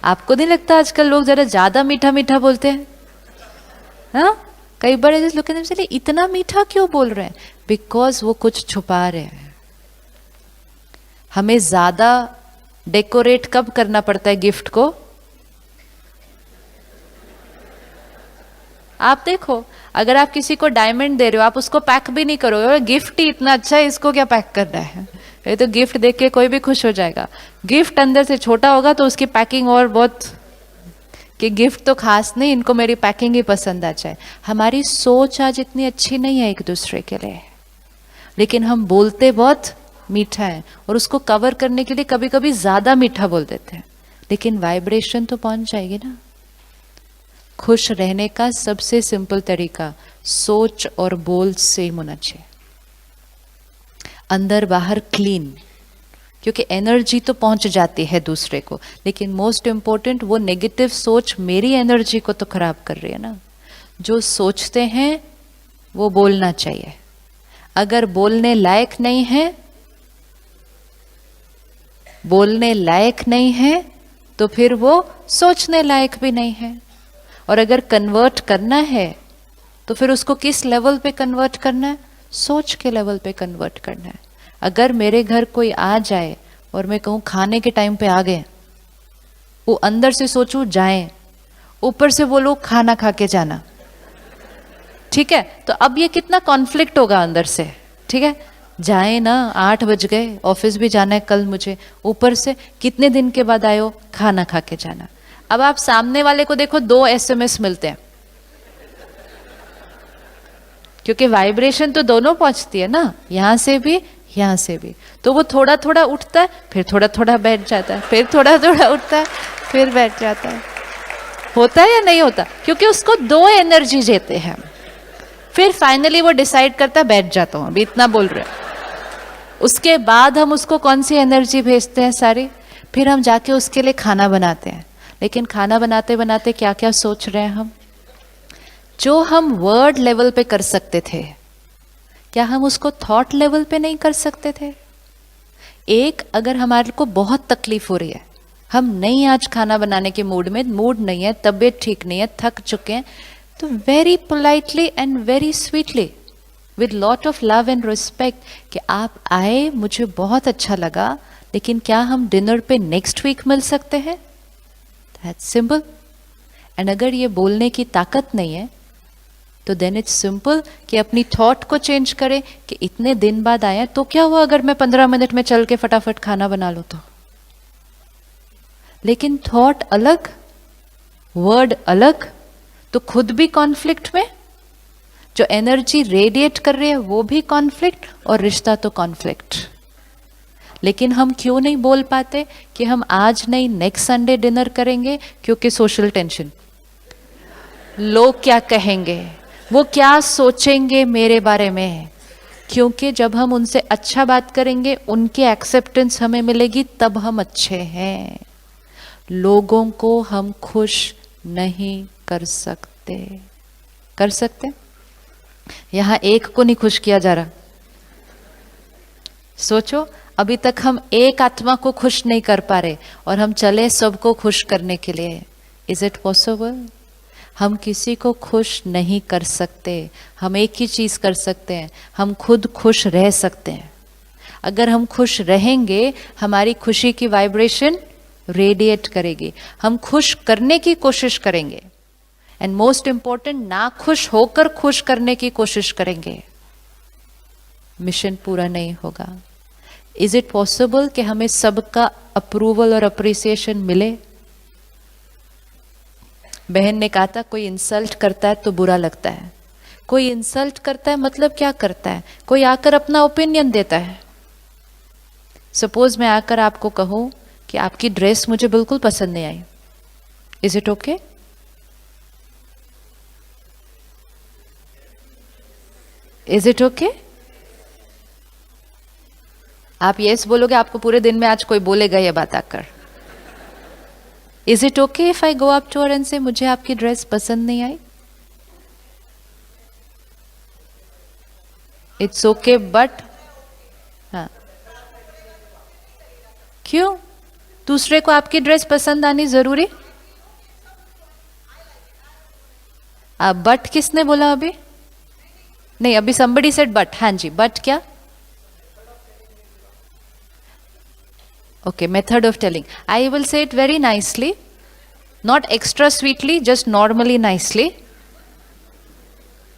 आपको नहीं लगता आजकल लोग जरा ज्यादा मीठा मीठा बोलते हैं? हाँ, कई बार लोग कहते हैं इतना मीठा क्यों बोल रहे हैं? बिकॉज वो कुछ छुपा रहे हैं। हमें ज्यादा डेकोरेट कब करना पड़ता है गिफ्ट को? आप देखो, अगर आप किसी को डायमंड दे रहे हो, आप उसको पैक भी नहीं करोगे, गिफ्ट ही इतना अच्छा है, इसको क्या पैक करना है? ये तो गिफ्ट देख के कोई भी खुश हो जाएगा। गिफ्ट अंदर से छोटा होगा तो उसकी पैकिंग और बहुत, कि गिफ्ट तो खास नहीं, इनको मेरी पैकिंग ही पसंद आ जाए। हमारी सोच आज इतनी अच्छी नहीं है एक दूसरे के लिए, लेकिन हम बोलते बहुत मीठा है और उसको कवर करने के लिए कभी कभी ज्यादा मीठा बोल देते हैं, लेकिन वाइब्रेशन तो पहुंच जाएगी ना। खुश रहने का सबसे सिंपल तरीका सोच और बोल सेम होना चाहिए, अंदर बाहर क्लीन, क्योंकि एनर्जी तो पहुंच जाती है दूसरे को, लेकिन मोस्ट इंपॉर्टेंट वो नेगेटिव सोच मेरी एनर्जी को तो खराब कर रही है ना। जो सोचते हैं वो बोलना चाहिए, अगर बोलने लायक नहीं है, बोलने लायक नहीं है तो फिर वो सोचने लायक भी नहीं है। और अगर कन्वर्ट करना है तो फिर उसको किस लेवल पे कन्वर्ट करना है? सोच के लेवल पे कन्वर्ट करना है। अगर मेरे घर कोई आ जाए और मैं कहूँ खाने के टाइम पे आ गए, वो अंदर से सोचूं जाएं, ऊपर से बोलो खाना खा के जाना, ठीक है? तो अब ये कितना कॉन्फ्लिक्ट होगा अंदर से, ठीक है? जाए ना, 8 बज गए, ऑफिस भी जाना है कल मुझे, ऊपर से कितने दिन के बाद आए हो, खाना खा के जाना। अब आप सामने वाले को देखो, 2 SMS मिलते हैं, क्योंकि वाइब्रेशन तो दोनों पहुंचती है ना, यहां से भी यहां से भी। तो वो थोड़ा थोड़ा उठता है, फिर थोड़ा थोड़ा बैठ जाता है, फिर थोड़ा थोड़ा उठता है, फिर बैठ जाता है। होता है या नहीं होता? क्योंकि उसको 2 एनर्जी देते हैं। फिर फाइनली वो डिसाइड करता है बैठ जाता हूं, अभी इतना बोल रहे हैं। उसके बाद हम उसको कौन सी एनर्जी भेजते हैं सारी? फिर हम जाके उसके लिए खाना बनाते हैं, लेकिन खाना बनाते बनाते क्या क्या सोच रहे हैं हम? जो हम वर्ड लेवल पे कर सकते थे, क्या हम उसको थॉट लेवल पे नहीं कर सकते थे? एक, अगर हमारे को बहुत तकलीफ हो रही है, हम नहीं आज खाना बनाने के मूड में, मूड नहीं है, तबीयत ठीक नहीं है, थक चुके हैं, तो very politely and very sweetly with lot of love and respect कि आप आए, मुझे बहुत अच्छा लगा, लेकिन क्या हम डिनर पे नेक्स्ट वीक मिल सकते हैं? That's simple. एंड अगर ये बोलने की ताकत नहीं है तो देन इट्स सिंपल कि अपनी थॉट को चेंज करें कि इतने दिन बाद आया, तो क्या हुआ अगर मैं 15 मिनट में चल के फटाफट खाना बना लूं तो? लेकिन थॉट अलग, वर्ड अलग, तो खुद भी कॉन्फ्लिक्ट में, जो एनर्जी रेडिएट कर रही है वो भी कॉन्फ्लिक्ट, और रिश्ता तो कॉन्फ्लिक्ट। लेकिन हम क्यों नहीं बोल पाते कि हम आज नहीं नेक्स्ट संडे डिनर करेंगे? क्योंकि सोशल टेंशन, लोग क्या कहेंगे, वो क्या सोचेंगे मेरे बारे में। क्योंकि जब हम उनसे अच्छा बात करेंगे, उनकी एक्सेप्टेंस हमें मिलेगी, तब हम अच्छे हैं। लोगों को हम खुश नहीं कर सकते। कर सकते? यहां एक को नहीं खुश किया जा रहा। सोचो, अभी तक हम एक आत्मा को खुश नहीं कर पा रहे और हम चले सबको खुश करने के लिए। Is it possible? हम किसी को खुश नहीं कर सकते। हम एक ही चीज कर सकते हैं, हम खुद खुश रह सकते हैं। अगर हम खुश रहेंगे, हमारी खुशी की वाइब्रेशन रेडिएट करेगी। हम खुश करने की कोशिश करेंगे, एंड मोस्ट इंपॉर्टेंट, ना खुश होकर खुश करने की कोशिश करेंगे, मिशन पूरा नहीं होगा। इज इट पॉसिबल कि हमें सबका अप्रूवल और अप्रिसिएशन मिले? बहन ने कहा था कोई इंसल्ट करता है तो बुरा लगता है। कोई इंसल्ट करता है मतलब क्या करता है? कोई आकर अपना ओपिनियन देता है। सपोज मैं आकर आपको कहूं कि आपकी ड्रेस मुझे बिल्कुल पसंद नहीं आई, is it okay? Is it okay? आप यस बोलोगे, आपको पूरे दिन में आज कोई बोलेगा ये बात आकर। Is it okay if I go up to her and से मुझे आपकी ड्रेस पसंद नहीं आई? इट्स ओके, बट हाँ, क्यों? दूसरे को आपकी ड्रेस पसंद आनी जरूरी? बट किसने बोला अभी? नहीं, अभी somebody said बट. हाँ जी, बट क्या? Okay, method of telling. I will say it very nicely, not extra sweetly, just normally nicely.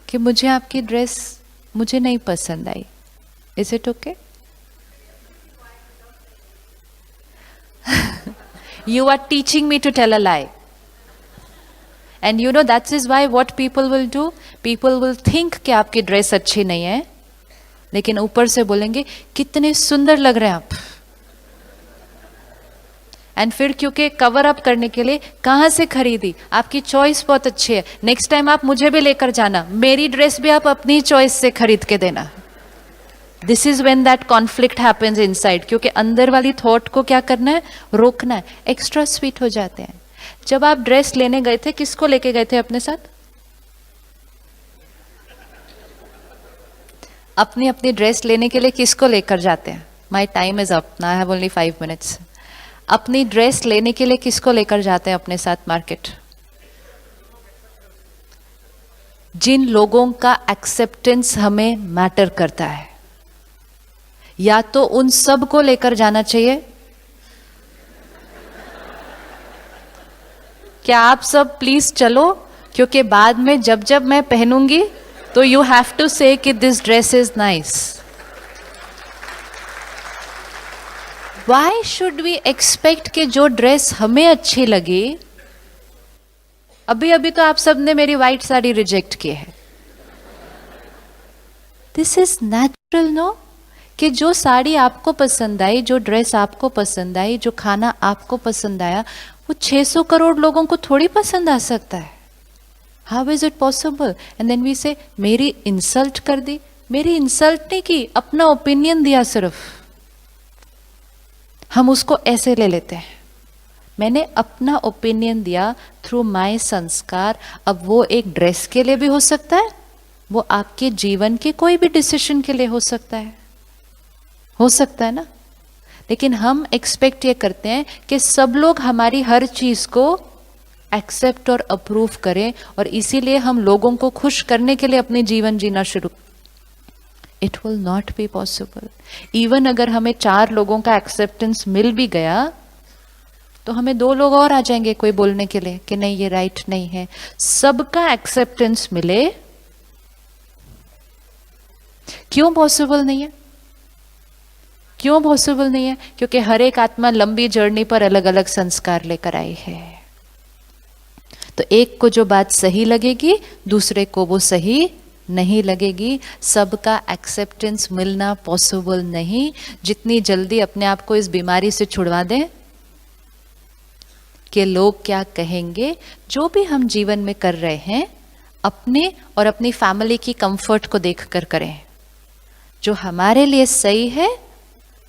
कि मुझे आपकी ड्रेस मुझे नहीं पसंद आई. Is it okay? You are teaching me to tell a lie. And you know that is why what people will do? People will think कि आपकी dress अच्छी नहीं है, लेकिन ऊपर से बोलेंगे कितने सुंदर लग रहे हैं आप. एंड फिर क्योंकि कवर अप करने के लिए कहाँ से खरीदी, आपकी चॉइस बहुत अच्छी है, नेक्स्ट टाइम आप मुझे भी लेकर जाना, मेरी ड्रेस भी आप अपनी चॉइस से खरीद के देना. This is when that conflict happens inside, क्योंकि अंदर वाली थॉट को क्या करना है, रोकना है. एक्स्ट्रा स्वीट हो जाते हैं. जब आप ड्रेस लेने गए थे, किसको लेके गए थे अपने साथ? अपनी अपनी ड्रेस लेने के लिए किसको लेकर जाते हैं? My time is up, I have only 5 minutes. अपनी ड्रेस लेने के लिए किसको लेकर जाते हैं अपने साथ मार्केट? जिन लोगों का एक्सेप्टेंस हमें मैटर करता है. या तो उन सब को लेकर जाना चाहिए. क्या आप सब प्लीज चलो, क्योंकि बाद में जब जब मैं पहनूंगी तो यू हैव टू से कि this dress is nice. Why should we expect कि जो ड्रेस हमें अच्छी लगी, अभी अभी तो आप सब ने मेरी व्हाइट साड़ी रिजेक्ट की है. This is natural, no? कि जो साड़ी आपको पसंद आई, जो ड्रेस आपको पसंद आई, जो खाना आपको पसंद आया, वो 600 करोड़ लोगों को थोड़ी पसंद आ सकता है. How is it possible? And then we say मेरी इंसल्ट कर दी. मेरी इंसल्ट नहीं की, अपना ओपिनियन दिया सिर्फ. हम उसको ऐसे ले लेते हैं, मैंने अपना ओपिनियन दिया थ्रू माय संस्कार. अब वो एक ड्रेस के लिए भी हो सकता है, वो आपके जीवन के कोई भी डिसीजन के लिए हो सकता है ना. लेकिन हम एक्सपेक्ट ये करते हैं कि सब लोग हमारी हर चीज को एक्सेप्ट और अप्रूव करें, और इसीलिए हम लोगों को खुश करने के लिए अपने जीवन जीना शुरू. It will not be possible. Even अगर हमें 4 लोगों का एक्सेप्टेंस मिल भी गया, तो हमें 2 लोग और आ जाएंगे कोई बोलने के लिए कि नहीं ये राइट नहीं है. सबका एक्सेप्टेंस मिले, क्यों पॉसिबल नहीं है? क्यों पॉसिबल नहीं है? क्योंकि हर एक आत्मा लंबी जर्नी पर अलग अलग संस्कार लेकर आई है. तो एक को जो बात सही लगेगी, दूसरे को वो सही नहीं लगेगी. सबका एक्सेप्टेंस मिलना पॉसिबल नहीं. जितनी जल्दी अपने आप को इस बीमारी से छुड़वा दें कि लोग क्या कहेंगे, जो भी हम जीवन में कर रहे हैं अपने और अपनी फैमिली की कंफर्ट को देखकर करें. जो हमारे लिए सही है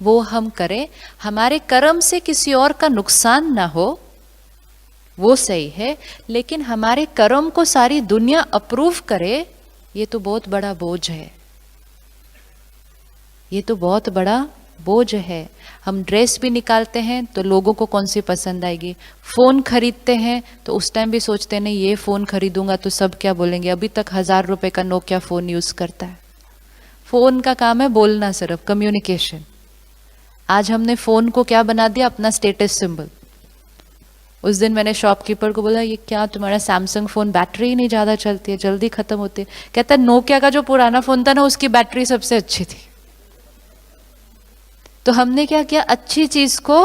वो हम करें. हमारे कर्म से किसी और का नुकसान ना हो, वो सही है. लेकिन हमारे कर्म को सारी दुनिया अप्रूव करे, ये तो बहुत बड़ा बोझ है. ये तो बहुत बड़ा बोझ है. हम ड्रेस भी निकालते हैं तो लोगों को कौन सी पसंद आएगी. फोन खरीदते हैं तो उस टाइम भी सोचते हैं नहीं ये फोन खरीदूंगा तो सब क्या बोलेंगे. अभी तक 1000 रुपए का नोकिया फोन यूज करता है. फोन का काम है बोलना, सिर्फ कम्युनिकेशन. आज हमने फोन को क्या बना दिया, अपना स्टेटस सिंबल. उस दिन मैंने शॉपकीपर को बोला ये क्या तुम्हारा सैमसंग फोन बैटरी ही नहीं ज्यादा चलती है, जल्दी खत्म होती है. कहता है नोकिया का जो पुराना फोन था ना उसकी बैटरी सबसे अच्छी थी. तो हमने क्या किया, अच्छी चीज को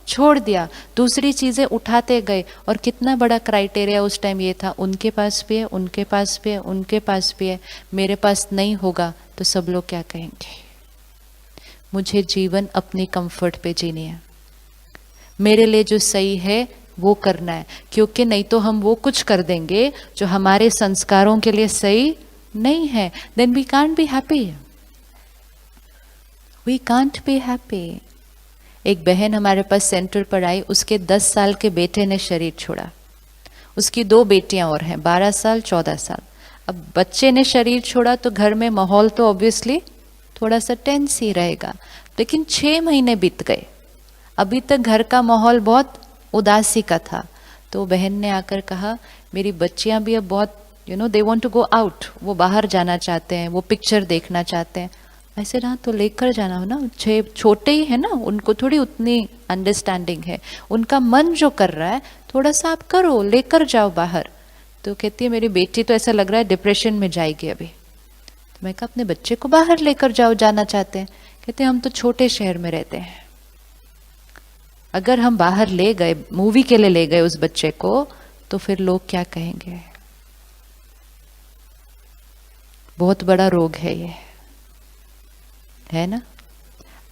छोड़ दिया, दूसरी चीजें उठाते गए. और कितना बड़ा क्राइटेरिया उस टाइम ये था, उनके पास भी है, उनके पास भी है, उनके पास भी है, मेरे पास नहीं होगा तो सब लोग क्या कहेंगे. मुझे जीवन अपनी कंफर्ट पे जीनी है. मेरे लिए जो सही है वो करना है, क्योंकि नहीं तो हम वो कुछ कर देंगे जो हमारे संस्कारों के लिए सही नहीं है. Then we can't be happy. We can't be happy. एक बहन हमारे पास सेंटर पर आई, उसके 10 साल के बेटे ने शरीर छोड़ा. उसकी 2 बेटियां और हैं, 12 साल 14 साल. अब बच्चे ने शरीर छोड़ा तो घर में माहौल तो ऑब्वियसली थोड़ा सा टेंस ही रहेगा. लेकिन 6 महीने बीत गए. अभी तक घर का माहौल बहुत उदासी का था, तो बहन ने आकर कहा मेरी बच्चियां भी अब बहुत they want to go out, वो बाहर जाना चाहते हैं, वो पिक्चर देखना चाहते हैं। ऐसे रहा तो लेकर जाना हो ना, छोटे ही है ना, उनको थोड़ी उतनी अंडरस्टैंडिंग है, उनका मन जो कर रहा है थोड़ा सा आप करो, लेकर जाओ बाहर। तो कहती है मेरी बेटी तो ऐसा लग रहा है डिप्रेशन में जाएगी अभी। तो मैं कहा अपने बच्चे को बाहर लेकर जाओ, जाना चाहते हैं। कहते हम तो छोटे शहर में रहते हैं, अगर हम बाहर ले गए, मूवी के लिए ले गए उस बच्चे को, तो फिर लोग क्या कहेंगे। बहुत बड़ा रोग है ये, है ना।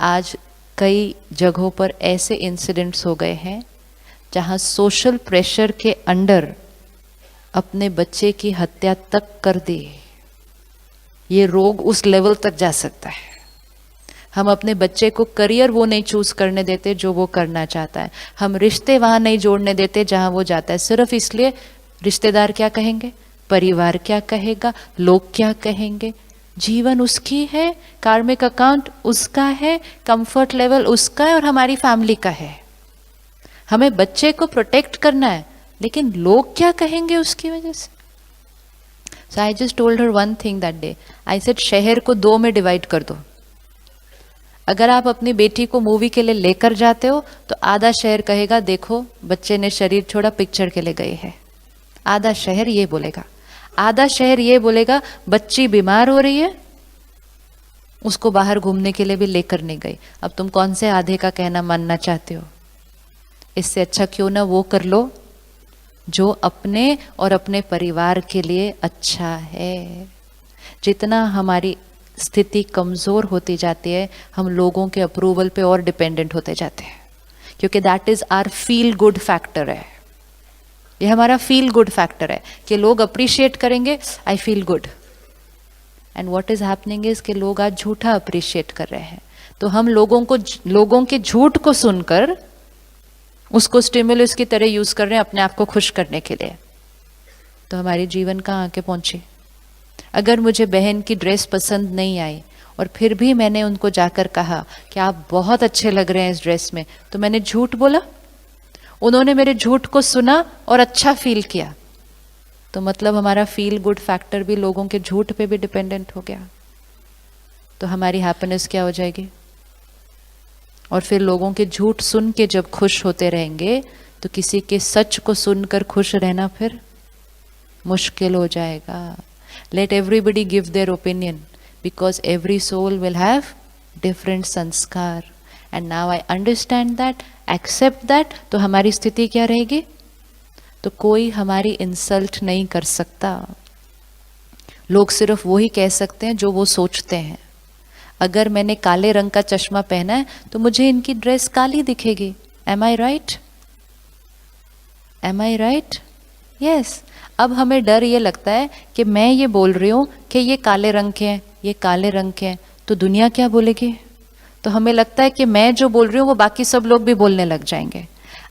आज कई जगहों पर ऐसे इंसिडेंट्स हो गए हैं जहां सोशल प्रेशर के अंडर अपने बच्चे की हत्या तक कर दी। ये रोग उस लेवल तक जा सकता है। हम अपने बच्चे को करियर वो नहीं चूज करने देते जो वो करना चाहता है, हम रिश्ते वहां नहीं जोड़ने देते जहां वो जाता है, सिर्फ इसलिए रिश्तेदार क्या कहेंगे, परिवार क्या कहेगा, लोग क्या कहेंगे। जीवन उसकी है, कार्मिक अकाउंट उसका है, कंफर्ट लेवल उसका है और हमारी फैमिली का है। हमें बच्चे को प्रोटेक्ट करना है, लेकिन लोग क्या कहेंगे उसकी वजह से। So I just told her one thing that day, I said शहर को 2 में डिवाइड कर दो। अगर आप अपनी बेटी को मूवी के लिए लेकर जाते हो तो आधा शहर कहेगा देखो बच्चे ने शरीर छोड़ा, पिक्चर के लिए गए हैं। आधा शहर ये बोलेगा, आधा शहर ये बोलेगा बच्ची बीमार हो रही है, उसको बाहर घूमने के लिए भी लेकर नहीं गई। अब तुम कौन से आधे का कहना मानना चाहते हो। इससे अच्छा क्यों ना वो कर लो जो अपने और अपने परिवार के लिए अच्छा है। जितना हमारी स्थिति कमजोर होती जाती है, हम लोगों के अप्रूवल पे और डिपेंडेंट होते जाते हैं, क्योंकि that is our feel good factor है। ये हमारा फील गुड फैक्टर है कि लोग अप्रिशिएट करेंगे, I feel good. And what is happening is कि लोग आज झूठा अप्रिशिएट कर रहे हैं, तो हम लोगों के झूठ को सुनकर उसको स्टिमुलस की तरह यूज कर रहे हैं अपने आप को खुश करने के लिए। तो हमारी जीवन कहाँ आके पहुंची। अगर मुझे बहन की ड्रेस पसंद नहीं आई और फिर भी मैंने उनको जाकर कहा कि आप बहुत अच्छे लग रहे हैं इस ड्रेस में, तो मैंने झूठ बोला, उन्होंने मेरे झूठ को सुना और अच्छा फील किया, तो मतलब हमारा फील गुड फैक्टर भी लोगों के झूठ पे भी डिपेंडेंट हो गया। तो हमारी हैप्पीनेस क्या हो जाएगी। और फिर लोगों के झूठ सुन के जब खुश होते रहेंगे तो किसी के सच को सुनकर खुश रहना फिर मुश्किल हो जाएगा। Let everybody give their opinion because every soul will have different sanskar and now I understand that, accept that. तो हमारी स्थिति क्या रहेगी, तो कोई हमारी इंसल्ट नहीं कर सकता। लोग सिर्फ वही कह सकते हैं जो वो सोचते हैं। अगर मैंने काले रंग का चश्मा पहना है तो मुझे इनकी ड्रेस काली दिखेगी। एम आई राइट, एम आई राइट, यस। अब हमें डर ये लगता है कि मैं ये बोल रही हूँ कि ये काले रंग के हैं, ये काले रंग के हैं, तो दुनिया क्या बोलेगी। तो हमें लगता है कि मैं जो बोल रही हूँ वो बाकी सब लोग भी बोलने लग जाएंगे।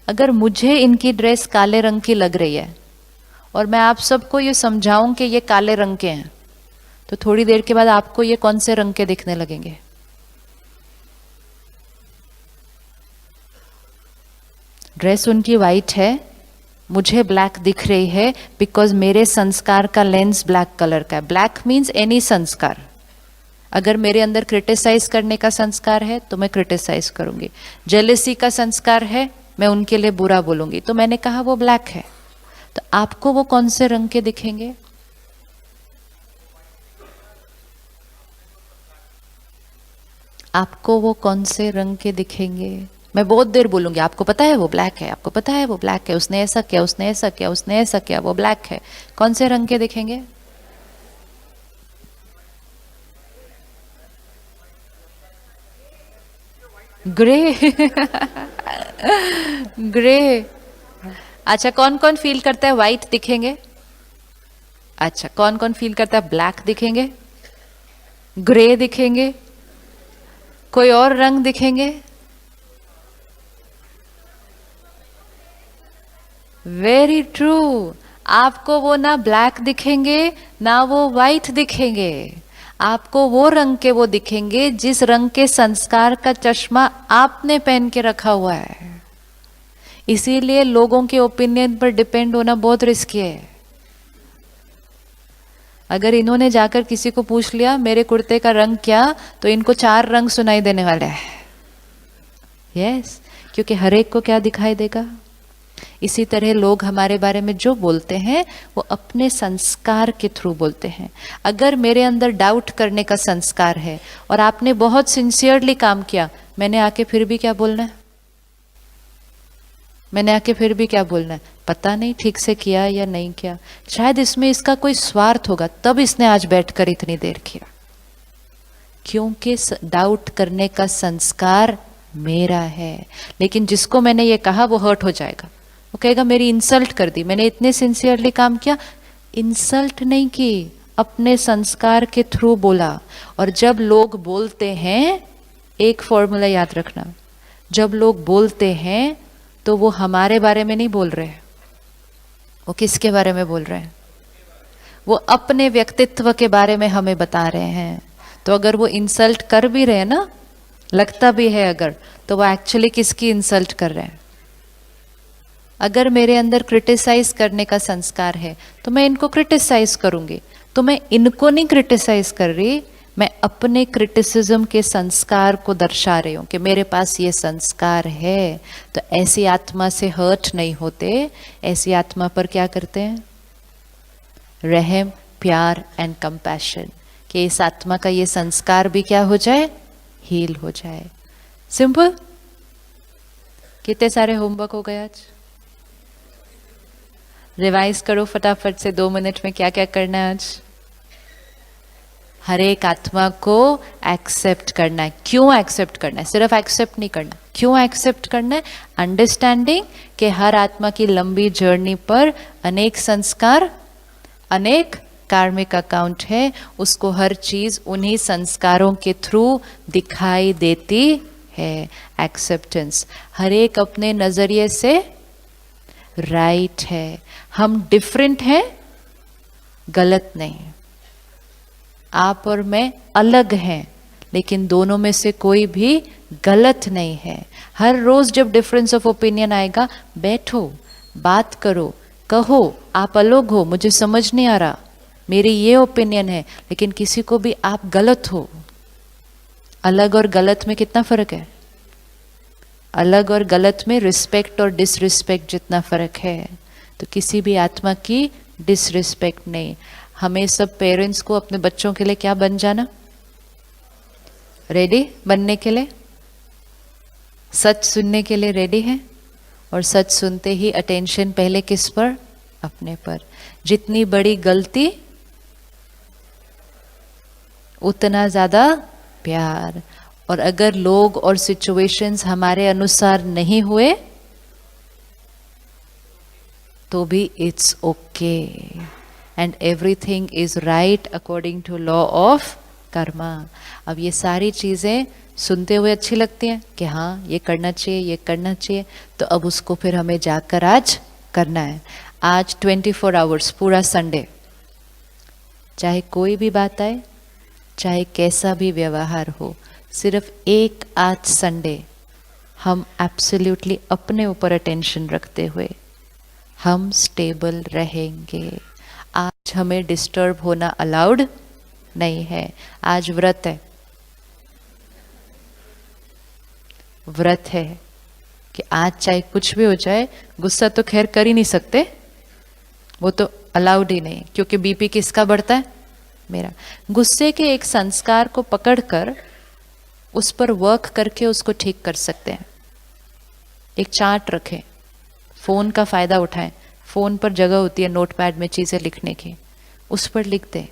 अगर मुझे इनकी ड्रेस काले रंग की लग रही है और मैं आप सबको ये समझाऊं कि ये काले रंग के हैं, तो थोड़ी देर के बाद आपको ये कौन से रंग के दिखने लगेंगे। ड्रेस उनकी वाइट है, मुझे ब्लैक दिख रही है बिकॉज मेरे संस्कार का लेंस ब्लैक कलर का है। ब्लैक मीन्स एनी संस्कार। अगर मेरे अंदर क्रिटिसाइज करने का संस्कार है तो मैं क्रिटिसाइज करूंगी, जेलेसी का संस्कार है मैं उनके लिए बुरा बोलूंगी, तो मैंने कहा वो ब्लैक है। तो आपको वो कौन से रंग के दिखेंगे। आपको वो कौन से रंग के दिखेंगे। मैं बहुत देर बोलूंगी आपको पता है वो ब्लैक है, आपको पता है वो ब्लैक है, उसने ऐसा किया, उसने ऐसा किया, उसने ऐसा किया, वो ब्लैक है। कौन से रंग के दिखेंगे। Grey grey. अच्छा, कौन कौन फील करता है व्हाइट दिखेंगे। अच्छा, कौन कौन फील करता है ब्लैक दिखेंगे, ग्रे दिखेंगे, कोई और रंग दिखेंगे। Very true. आपको वो ना ब्लैक दिखेंगे ना वो व्हाइट दिखेंगे, आपको वो रंग के वो दिखेंगे जिस रंग के संस्कार का चश्मा आपने पहन के रखा हुआ है। इसीलिए लोगों के ओपिनियन पर डिपेंड होना बहुत रिस्की है। अगर इन्होंने जाकर किसी को पूछ लिया मेरे कुर्ते का रंग क्या, तो इनको 4 रंग सुनाई देने वाले हैं। यस, क्योंकि हर एक को क्या दिखाई देगा। इसी तरह लोग हमारे बारे में जो बोलते हैं वो अपने संस्कार के थ्रू बोलते हैं। अगर मेरे अंदर डाउट करने का संस्कार है और आपने बहुत सिंसियरली काम किया, मैंने आके फिर भी क्या बोलना है? मैंने आके फिर भी क्या बोलना है? पता नहीं ठीक से किया या नहीं किया, शायद इसमें इसका कोई स्वार्थ होगा, तब इसने आज बैठकर इतनी देर किया। क्योंकि डाउट करने का संस्कार मेरा है। लेकिन जिसको मैंने ये कहा वो हर्ट हो जाएगा, वो कहेगा मेरी इंसल्ट कर दी, मैंने इतने सिंसियरली काम किया। इंसल्ट नहीं की, अपने संस्कार के थ्रू बोला। और जब लोग बोलते हैं, एक फॉर्मूला याद रखना, जब लोग बोलते हैं तो वो हमारे बारे में नहीं बोल रहे, वो किसके बारे में बोल रहे हैं? वो अपने व्यक्तित्व के बारे में हमें बता रहे हैं। तो अगर वो इंसल्ट कर भी रहे हैं ना, लगता भी है अगर, तो वो एक्चुअली किसकी इंसल्ट कर रहे हैं? अगर मेरे अंदर क्रिटिसाइज करने का संस्कार है तो मैं इनको क्रिटिसाइज करूंगी। तो मैं इनको नहीं क्रिटिसाइज कर रही, मैं अपने क्रिटिसिज्म के संस्कार को दर्शा रही हूँ कि मेरे पास ये संस्कार है। तो ऐसी आत्मा से हर्ट नहीं होते, ऐसी आत्मा पर क्या करते हैं? रहम, प्यार एंड कंपैशन, कि इस आत्मा का ये संस्कार भी क्या हो जाए? हील हो जाए। सिंपल। कितने सारे होमवर्क हो गए आज? रिवाइज करो फटाफट से 2 मिनट में क्या क्या करना है आज। हर एक आत्मा को एक्सेप्ट करना है। क्यों एक्सेप्ट करना है? सिर्फ एक्सेप्ट नहीं करना, क्यों एक्सेप्ट करना है? अंडरस्टैंडिंग कि हर आत्मा की लंबी जर्नी पर अनेक संस्कार, अनेक कार्मिक अकाउंट है, उसको हर चीज उन्हीं संस्कारों के थ्रू दिखाई देती है। एक्सेप्टेंस। हर एक अपने नजरिए से राइट है। हम डिफरेंट हैं, गलत नहीं। आप और मैं अलग हैं, लेकिन दोनों में से कोई भी गलत नहीं है। हर रोज जब डिफरेंस ऑफ ओपिनियन आएगा, बैठो, बात करो, कहो आप अलग हो, मुझे समझ नहीं आ रहा, मेरी ये ओपिनियन है, लेकिन किसी को भी आप गलत हो। अलग और गलत में कितना फर्क है? अलग और गलत में रिस्पेक्ट और डिसरिस्पेक्ट जितना फर्क है। तो किसी भी आत्मा की डिसरिस्पेक्ट नहीं। हमें सब पेरेंट्स को अपने बच्चों के लिए क्या बन जाना? रेडी बनने के लिए, सच सुनने के लिए रेडी है। और सच सुनते ही अटेंशन पहले किस पर? अपने पर। जितनी बड़ी गलती उतना ज्यादा प्यार। और अगर लोग और सिचुएशंस हमारे अनुसार नहीं हुए तो भी it's okay, and everything is right according to law of karma. अब ये सारी चीजें सुनते हुए अच्छी लगती हैं कि हाँ ये करना चाहिए, ये करना चाहिए, तो अब उसको फिर हमें जाकर आज करना है। आज 24 आवर्स, पूरा संडे, चाहे कोई भी बात आए, चाहे कैसा भी व्यवहार हो, सिर्फ एक आज संडे हम एब्सोल्युटली अपने ऊपर अटेंशन रखते हुए हम स्टेबल रहेंगे। आज हमें डिस्टर्ब होना अलाउड नहीं है। आज व्रत है, व्रत है कि आज चाहे कुछ भी हो जाए, गुस्सा तो खैर कर ही नहीं सकते, वो तो अलाउड ही नहीं, क्योंकि बीपी किसका बढ़ता है? मेरा। गुस्से के एक संस्कार को पकड़कर उस पर वर्क करके उसको ठीक कर सकते हैं। एक चार्ट रखें, फोन का फायदा उठाएं। फोन पर जगह होती है नोटपैड में चीजें लिखने की, उस पर लिख दें,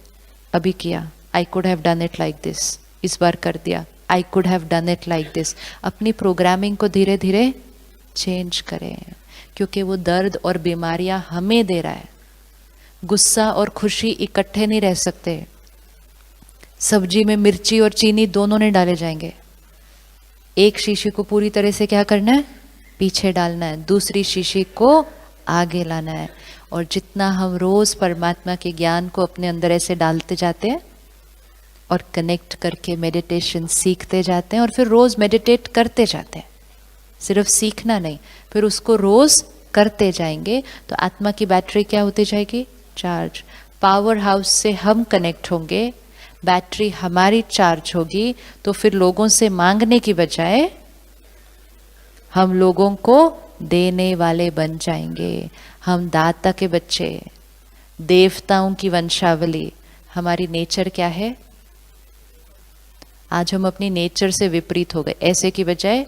अभी किया, I could have done it like this, इस बार कर दिया, I could have done it like this. अपनी प्रोग्रामिंग को धीरे धीरे चेंज करें, क्योंकि वो दर्द और बीमारियां हमें दे रहा है। गुस्सा और खुशी इकट्ठे नहीं रह सकते। सब्जी में मिर्ची और चीनी दोनों नहीं डाले जाएंगे। एक शीशी को पूरी तरह से क्या करना है? पीछे डालना है, दूसरी शीशी को आगे लाना है। और जितना हम रोज परमात्मा के ज्ञान को अपने अंदर ऐसे डालते जाते हैं, और कनेक्ट करके मेडिटेशन सीखते जाते हैं और फिर रोज मेडिटेट करते जाते हैं, सिर्फ सीखना नहीं, फिर उसको रोज करते जाएंगे तो आत्मा की बैटरी क्या होती जाएगी, चार्ज। पावर हाउस से हम कनेक्ट होंगे, बैटरी हमारी चार्ज होगी, तो फिर लोगों से मांगने की बजाय हम लोगों को देने वाले बन जाएंगे। हम दाता के बच्चे, देवताओं की वंशावली। हमारी नेचर क्या है? आज हम अपनी नेचर से विपरीत हो गए, ऐसे की बजाय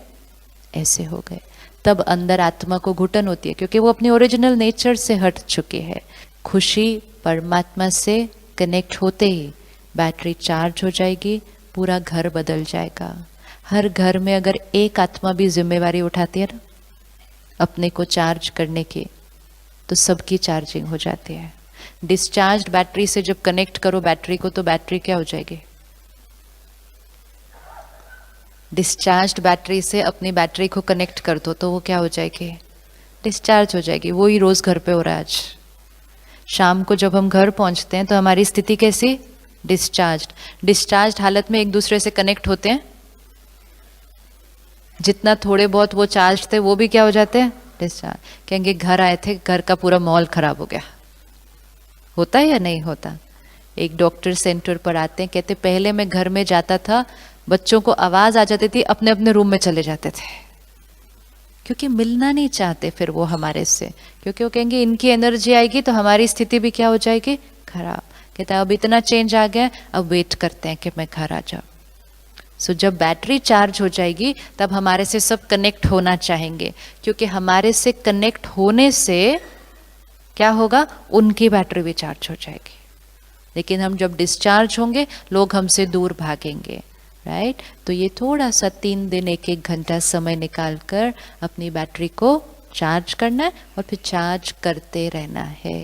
ऐसे हो गए। तब अंदर आत्मा को घुटन होती है क्योंकि वो अपनी ओरिजिनल नेचर से हट चुके हैं। खुशी परमात्मा से कनेक्ट होते ही बैटरी चार्ज हो जाएगी, पूरा घर बदल जाएगा। हर घर में अगर एक आत्मा भी जिम्मेवारी उठाती है ना अपने को चार्ज करने की, तो सबकी चार्जिंग हो जाती है। डिस्चार्ज बैटरी से जब कनेक्ट करो बैटरी को, तो बैटरी क्या हो जाएगी? डिस्चार्ज बैटरी से अपनी बैटरी को कनेक्ट कर दो तो वो क्या हो जाएगी? डिस्चार्ज हो जाएगी। वो ही रोज घर पे हो रहा है आज। शाम को जब हम घर पहुंचते हैं तो हमारी स्थिति कैसी? डिस्चार्ज्ड। डिस्चार्ज्ड हालत में एक दूसरे से कनेक्ट होते हैं, जितना थोड़े बहुत वो चार्ज थे वो भी क्या हो जाते हैं? डिस्चार्ज। कहेंगे घर आए थे, घर का पूरा मॉल खराब हो गया। होता है या नहीं होता? एक डॉक्टर सेंटर पर आते हैं, कहते पहले मैं घर में जाता था, बच्चों को आवाज आ जाती थी, अपने अपने रूम में चले जाते थे, क्योंकि मिलना नहीं चाहते फिर वो हमारे से, क्योंकि वो कहेंगे इनकी एनर्जी आएगी तो हमारी स्थिति भी क्या हो जाएगी? खराब। कहता है अब इतना चेंज आ गया, अब वेट करते हैं कि मैं घर आ जाऊं। सो जब बैटरी चार्ज हो जाएगी तब हमारे से सब कनेक्ट होना चाहेंगे, क्योंकि हमारे से कनेक्ट होने से क्या होगा? उनकी बैटरी भी चार्ज हो जाएगी। लेकिन हम जब डिस्चार्ज होंगे लोग हमसे दूर भागेंगे, राइट? तो ये थोड़ा सा 3 दिन 1-1 घंटा समय निकाल कर अपनी बैटरी को चार्ज करना है और फिर चार्ज करते रहना है।